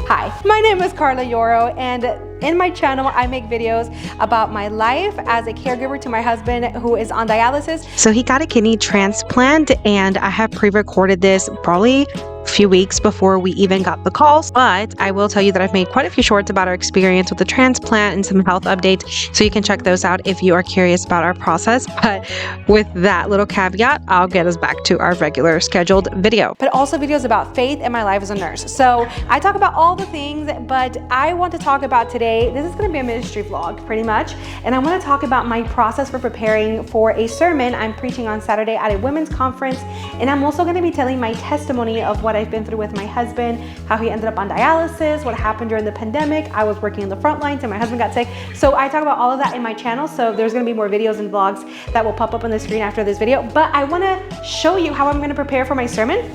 Hi, my name is Carla Yorro, and in my channel, I make videos about my life as a caregiver to my husband who is on dialysis. So he got a kidney transplant, and I have pre-recorded this probably a few weeks before we even got the calls, but I will tell you that I've made quite a few shorts about our experience with the transplant and some health updates, so you can check those out if you are curious about our process. But with that little caveat, I'll get us back to our regular scheduled video. But also videos about faith and my life as a nurse. So I talk about all the things, but I want to talk about today, this is going to be a ministry vlog pretty much, and I want to talk about my process for preparing for a sermon I'm preaching on Saturday at a women's conference, and I'm also going to be telling my testimony of what I've been through with my husband, how he ended up on dialysis, what happened during the pandemic. I was working in the front lines and my husband got sick. So I talk about all of that in my channel, so there's going to be more videos and vlogs that will pop up on the screen after this video, but I want to show you how I'm going to prepare for my sermon,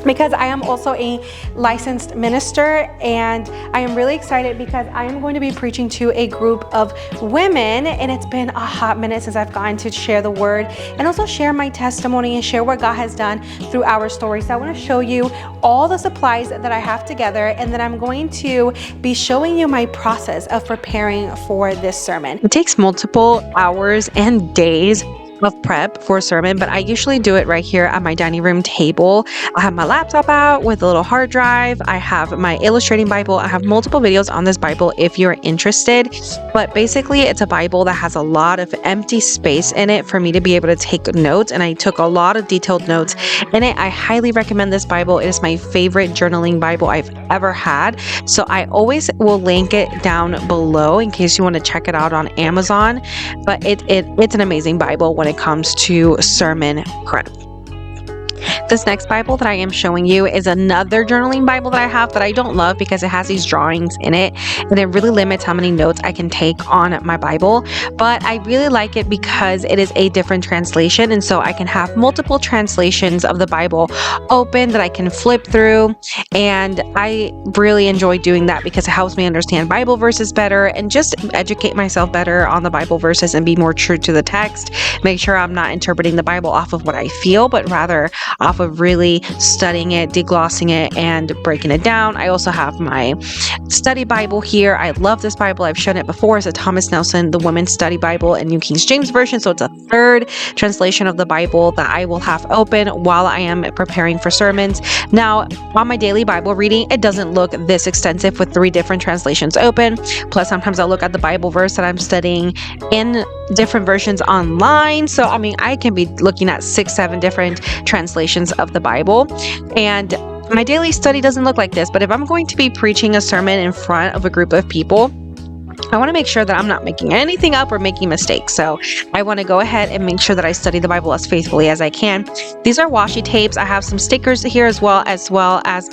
because I am also a licensed minister, and I am really excited because I am going to be preaching to a group of women, and it's been a hot minute since I've gotten to share the word and also share my testimony and share what God has done through our story. So I want to show you all the supplies that I have together, and then I'm going to be showing you my process of preparing for this sermon. It takes multiple hours and days of prep for a sermon, but I usually do it right here at my dining room table. I have my laptop out with a little hard drive. I have my illustrating Bible. I have multiple videos on this Bible if you're interested, but basically it's a Bible that has a lot of empty space in it for me to be able to take notes, and I took a lot of detailed notes in it. I highly recommend this Bible. It is my favorite journaling Bible I've ever had, so I always will link it down below in case you want to check it out on Amazon, but it's an amazing Bible when it comes to sermon prep. This next Bible that I am showing you is another journaling Bible that I have that I don't love because it has these drawings in it, and it really limits how many notes I can take on my Bible. But I really like it because it is a different translation, and so I can have multiple translations of the Bible open that I can flip through, and I really enjoy doing that because it helps me understand Bible verses better and just educate myself better on the Bible verses and be more true to the text. Make sure I'm not interpreting the Bible off of what I feel, but rather off of really studying it, deglossing it, and breaking it down. I also have my study Bible here. I love this Bible. I've shown it before. It's a Thomas Nelson, the Women's Study Bible in New King James Version. So it's a third translation of the Bible that I will have open while I am preparing for sermons. Now, on my daily Bible reading, it doesn't look this extensive with 3 different translations open. Plus, sometimes I'll look at the Bible verse that I'm studying in different versions online. So, I mean, I can be looking at 6, 7 different translations of the Bible. And my daily study doesn't look like this, but if I'm going to be preaching a sermon in front of a group of people, I want to make sure that I'm not making anything up or making mistakes. So I want to go ahead and make sure that I study the Bible as faithfully as I can. These are washi tapes. I have some stickers here as well as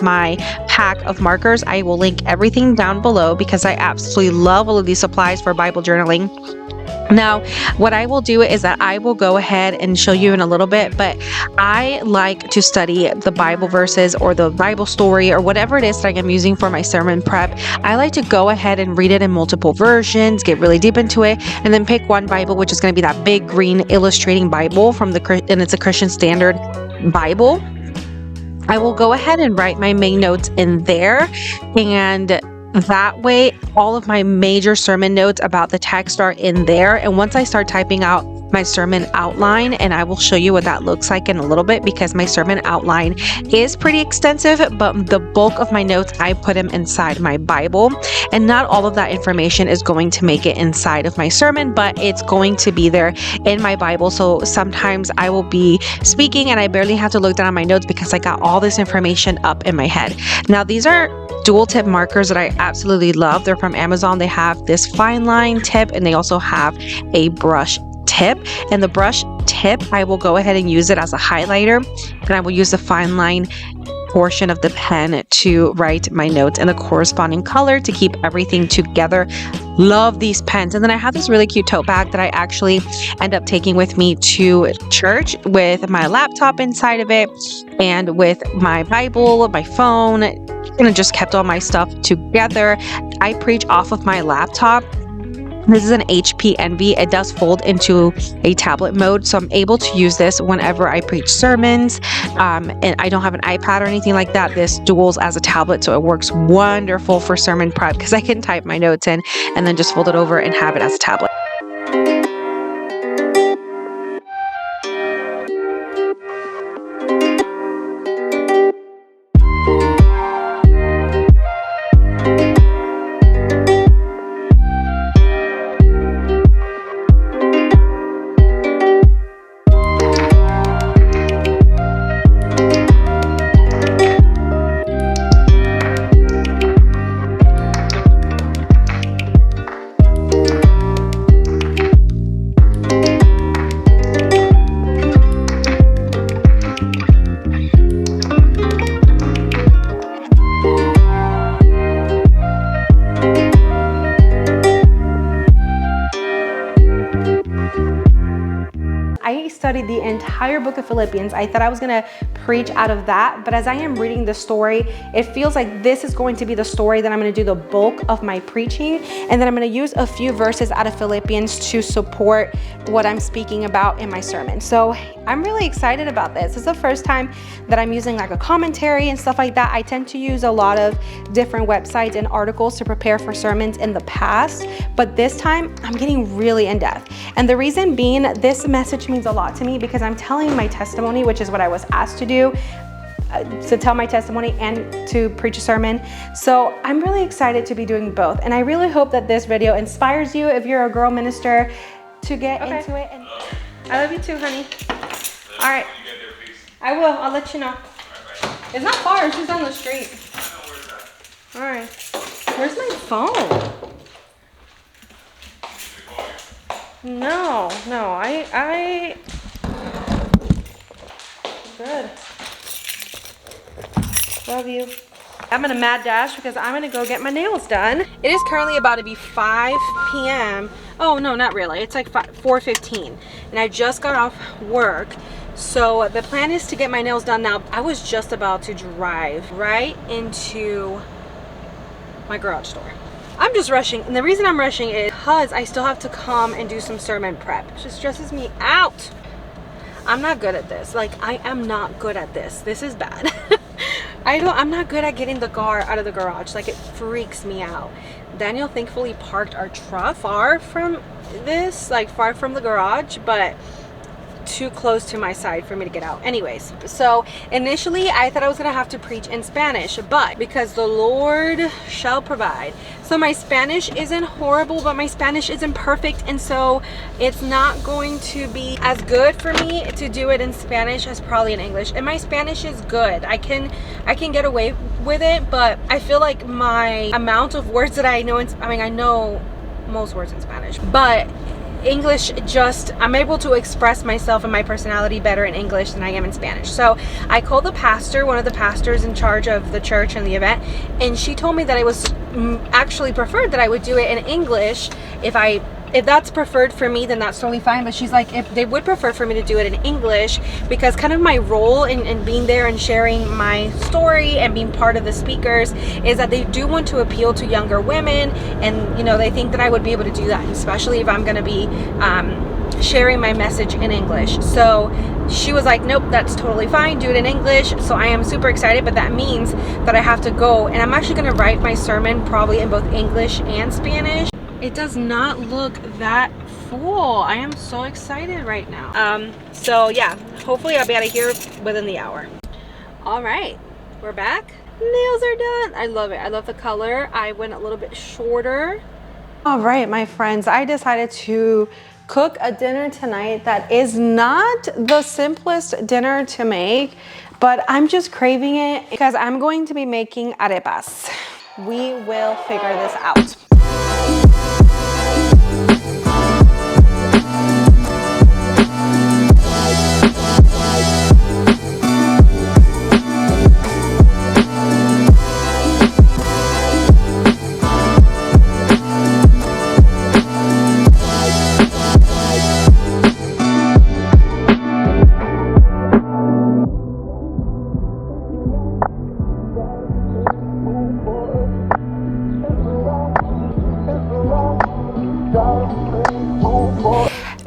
my pack of markers. I will link everything down below because I absolutely love all of these supplies for Bible journaling. Now, what I will do is that I will go ahead and show you in a little bit, but I like to study the Bible verses or the Bible story or whatever it is that I am using for my sermon prep. I like to go ahead and read it in multiple versions, get really deep into it, and then pick one Bible, which is going to be that big green illustrating Bible and it's a Christian Standard Bible. I will go ahead and write my main notes in there, and that way, all of my major sermon notes about the text are in there. And once I start typing out my sermon outline, and I will show you what that looks like in a little bit because my sermon outline is pretty extensive, but the bulk of my notes, I put them inside my Bible. And not all of that information is going to make it inside of my sermon, but it's going to be there in my Bible. So sometimes I will be speaking and I barely have to look down at my notes because I got all this information up in my head. Now, these are dual tip markers that I absolutely love. They're from Amazon. They have this fine line tip and they also have a brush tip. And the brush tip, I will go ahead and use it as a highlighter, and I will use the fine line portion of the pen to write my notes in the corresponding color to keep everything together. Love these pens. And then I have this really cute tote bag that I actually end up taking with me to church with my laptop inside of it and with my Bible, my phone, and I just kept all my stuff together. I preach off of my laptop This is an HP Envy. It does fold into a tablet mode, so I'm able to use this whenever I preach sermons. And I don't have an iPad or anything like that. This duals as a tablet, so it works wonderful for sermon prep because I can type my notes in and then just fold it over and have it as a tablet. I studied the entire book of Philippians. I thought I was gonna preach out of that, but as I am reading the story, it feels like this is going to be the story that I'm gonna do the bulk of my preaching, and then I'm gonna use a few verses out of Philippians to support what I'm speaking about in my sermon. So I'm really excited about this. This is the first time that I'm using like a commentary and stuff like that. I tend to use a lot of different websites and articles to prepare for sermons in the past, but this time I'm getting really in depth. And the reason being, this message means a lot to me because I'm telling my testimony, which is what I was asked to do, to tell my testimony and to preach a sermon. So I'm really excited to be doing both. And I really hope that this video inspires you if you're a girl minister to get into it. And I love you too, honey. All right. I will. I'll let you know. It's not far. It's just down the street. All right. Where's my phone? No. I good. Love you. I'm in a mad dash because I'm gonna go get my nails done. It is currently about to be 5 p.m. Oh no, not really. It's like 4:15, and I just got off work. So the plan is to get my nails done now. I was just about to drive right into my garage door. I'm just rushing, and the reason I'm rushing is because I still have to come and do some sermon prep. It just stresses me out. I'm not good at this. Like, I am not good at this. This is bad. I'm not good at getting the car out of the garage. Like, it freaks me out. Daniel thankfully parked our truck far from this, like far from the garage, but too close to my side for me to get out. Anyways, so initially I thought I was gonna have to preach in Spanish, but because the Lord shall provide. So my Spanish isn't horrible, but my Spanish isn't perfect, and so it's not going to be as good for me to do it in Spanish as probably in English. And my Spanish is good. I can get away with it, but I feel like my amount of words that I know I know most words in Spanish, but English, I'm able to express myself and my personality better in English than I am in Spanish. So I called the pastor, one of the pastors in charge of the church and the event, and she told me that it was actually preferred that I would do it in English. If that's preferred for me, then that's totally fine. But she's like, if they would prefer for me to do it in English, because kind of my role in being there and sharing my story and being part of the speakers is that they do want to appeal to younger women, and they think that I would be able to do that, especially if I'm going to be sharing my message in English. So she was like, nope, that's totally fine, do it in English. So I am super excited, but that means that I have to go, and I'm actually going to write my sermon probably in both English and Spanish. It does not look that full. I am so excited right now. So yeah, hopefully I'll be out of here within the hour. All right, we're back. Nails are done. I love it. I love the color. I went a little bit shorter. All right, my friends, I decided to cook a dinner tonight that is not the simplest dinner to make, but I'm just craving it because I'm going to be making arepas. We will figure this out.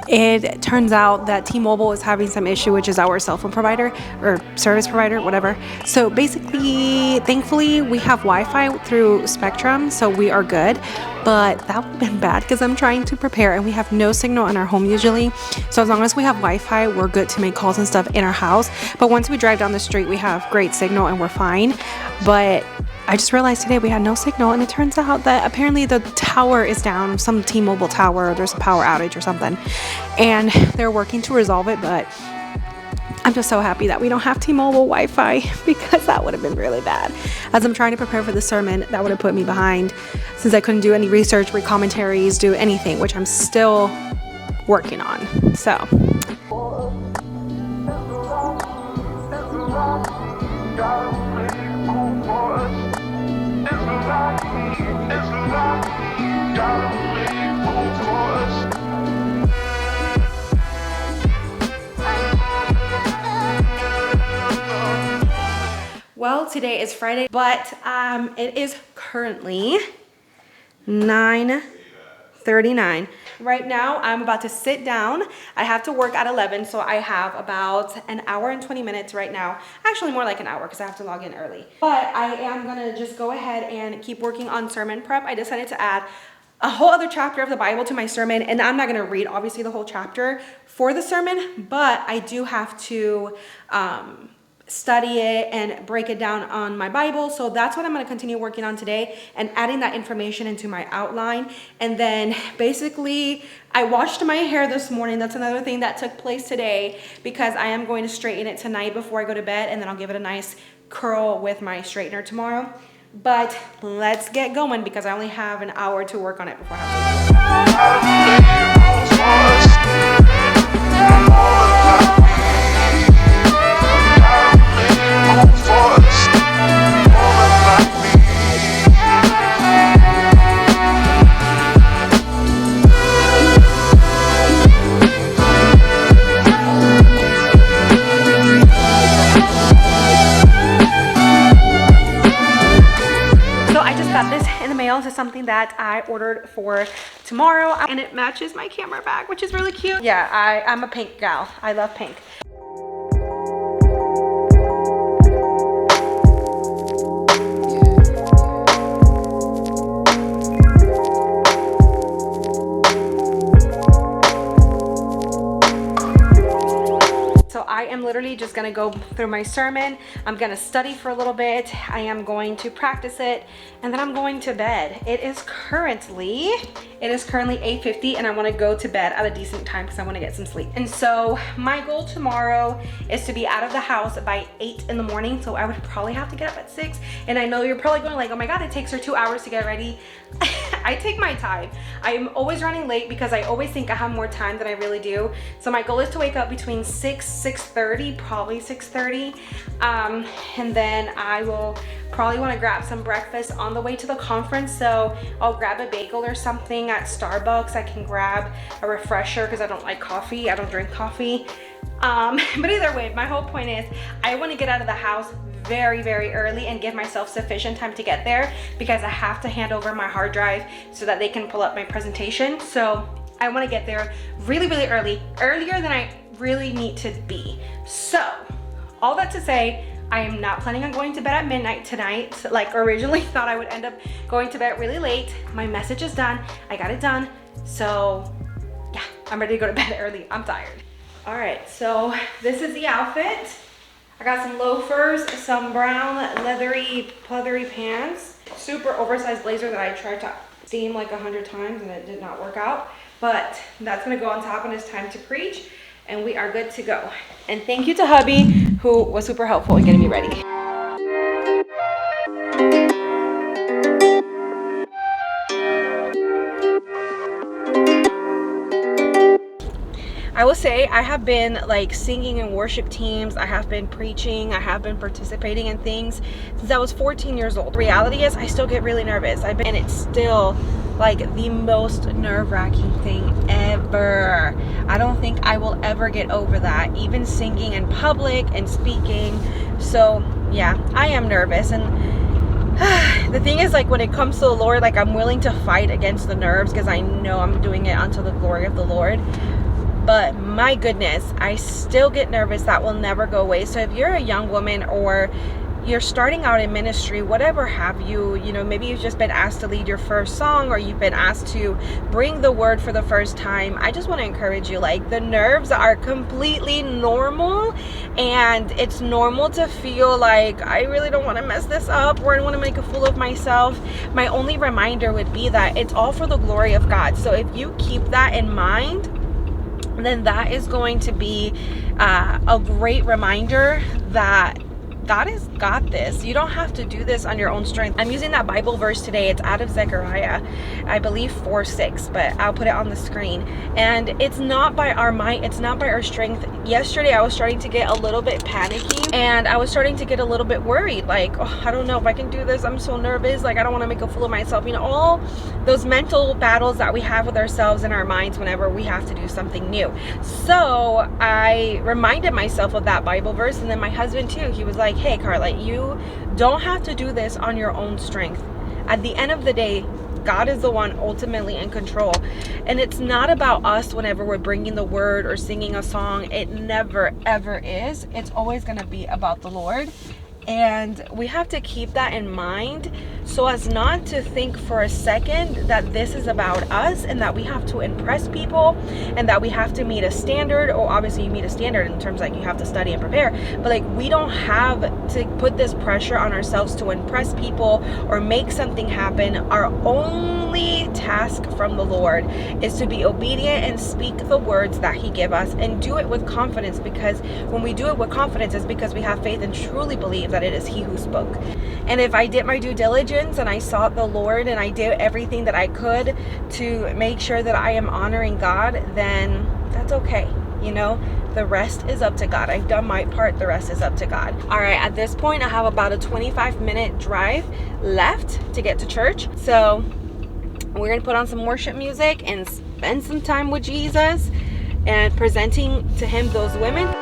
it turns out that T-Mobile is having some issue, which is our cell phone provider or service provider, whatever. So basically, thankfully, we have Wi-Fi through Spectrum, so we are good. But that would have been bad because I'm trying to prepare and we have no signal in our home usually. So as long as we have Wi-Fi, we're good to make calls and stuff in our house. But once we drive down the street, we have great signal and we're fine. But I just realized today we had no signal, and it turns out that apparently the tower is down, some T-Mobile tower, or there's a power outage or something, and they're working to resolve it. But I'm just so happy that we don't have T-Mobile Wi-Fi because that would have been really bad. As I'm trying to prepare for the sermon, that would have put me behind since I couldn't do any research, read commentaries, do anything, which I'm still working on. So. Well, today is Friday, but it is currently 9:39. Right now, I'm about to sit down. I have to work at 11, so I have about an hour and 20 minutes right now. Actually, more like an hour because I have to log in early. But I am gonna just go ahead and keep working on sermon prep. I decided to add a whole other chapter of the Bible to my sermon, and I'm not gonna read, obviously, the whole chapter for the sermon, but I do have to study it and break it down on my Bible. So that's what I'm going to continue working on today and adding that information into my outline. And then basically I washed my hair this morning. That's another thing that took place today because I am going to straighten it tonight before I go to bed, and then I'll give it a nice curl with my straightener tomorrow. But let's get going because I only have an hour to work on it before I have to This is something that I ordered for tomorrow, and it matches my camera bag, which is really cute. Yeah, I'm a pink gal. I love pink. So I am literally just gonna go through my sermon. I'm gonna study for a little bit. I am going to practice it, and then I'm going to bed. It is currently 8:50, and I wanna go to bed at a decent time because I wanna get some sleep. And so my goal tomorrow is to be out of the house by 8 in the morning. So I would probably have to get up at 6. And I know you're probably going like, oh my God, it takes her 2 hours to get ready. I take my time. I'm always running late because I always think I have more time than I really do. So my goal is to wake up between 6:30, probably 6:30. And then I will probably want to grab some breakfast on the way to the conference. So I'll grab a bagel or something at Starbucks. I can grab a refresher because I don't like coffee. I don't drink coffee. But either way, my whole point is I want to get out of the house very, very early and give myself sufficient time to get there because I have to hand over my hard drive so that they can pull up my presentation. So I want to get there really, really early, earlier than I really need to be. So all that to say, I am not planning on going to bed at midnight tonight. Like originally thought I would end up going to bed really late. My message is done. I got it done. So yeah, I'm ready to go to bed early. I'm tired. All right, so this is the outfit. I got some loafers, some brown leathery pleathery pants, super oversized blazer that I tried to steam like 100 times and it did not work out. But that's gonna go on top when it's time to preach, and we are good to go. And thank you to hubby who was super helpful in getting me ready. I will say I have been like singing in worship teams, I have been preaching, I have been participating in things since I was 14 years old. The reality is I still get really nervous. And it's still like the most nerve-wracking thing ever. I don't think I will ever get over that, even singing in public and speaking. So yeah, I am nervous. And the thing is, like, when it comes to the Lord, like, I'm willing to fight against the nerves because I know I'm doing it unto the glory of the Lord. but my goodness, I still get nervous. That will never go away. So if you're a young woman or you're starting out in ministry, whatever have you, you know, maybe you've just been asked to lead your first song, or you've been asked to bring the word for the first time, I just want to encourage you, like, the nerves are completely normal, and it's normal to feel like, I really don't want to mess this up, or I don't want to make a fool of myself. My only reminder would be that it's all for the glory of God. So if you keep that in mind, then that is going to be a great reminder that God has got this. You don't have to do this on your own strength. I'm using that Bible verse today. It's out of Zechariah, I believe 4:6, but I'll put it on the screen. And it's not by our might, it's not by our strength. Yesterday, I was starting to get a little bit panicky, and I was starting to get a little bit worried. Like, oh, I don't know if I can do this. I'm so nervous. Like, I don't want to make a fool of myself. You know, all those mental battles that we have with ourselves in our minds whenever we have to do something new. So I reminded myself of that Bible verse, and then my husband too. He was like, hey, Carla, you don't have to do this on your own strength. At the end of the day, God is the one ultimately in control. And it's not about us whenever we're bringing the word or singing a song. It never, ever is. It's always going to be about the Lord. And we have to keep that in mind so as not to think for a second that this is about us and that we have to impress people and that we have to meet a standard. Or obviously you meet a standard in terms like you have to study and prepare, but like we don't have to put this pressure on ourselves to impress people or make something happen. Our only task from the Lord is to be obedient and speak the words that He give us, and do it with confidence, because when we do it with confidence, it's because we have faith and truly believe that it is He who spoke. And if I did my due diligence and I sought the Lord and I did everything that I could to make sure that I am honoring God, then that's okay. You know, the rest is up to God. I've done my part. The rest is up to God. All right, at this point, I have about a 25-minute drive left to get to church. So we're going to put on some worship music and spend some time with Jesus and presenting to Him those women.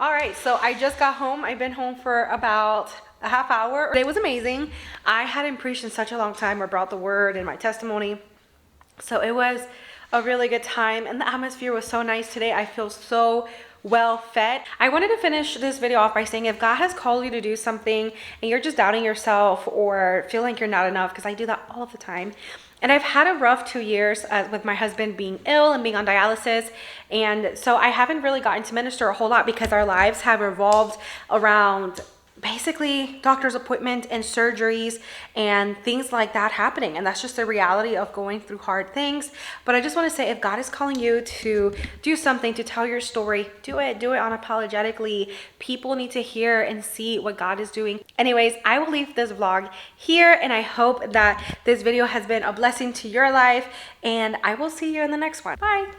All right, so I just got home. I've been home for about a half hour. It was amazing. I hadn't preached in such a long time or brought the word and my testimony. So it was a really good time, and the atmosphere was so nice today. I feel so well fed. I wanted to finish this video off by saying, if God has called you to do something and you're just doubting yourself or feel like you're not enough, because I do that all of the time. And I've had a rough 2 years with my husband being ill and being on dialysis. And so I haven't really gotten to minister a whole lot because our lives have revolved around basically doctor's appointment and surgeries and things like that happening. And that's just the reality of going through hard things. But I just want to say, if God is calling you to do something, to tell your story, do it unapologetically. People need to hear and see what God is doing. Anyways, I will leave this vlog here, and I hope that this video has been a blessing to your life, and I will see you in the next one. Bye.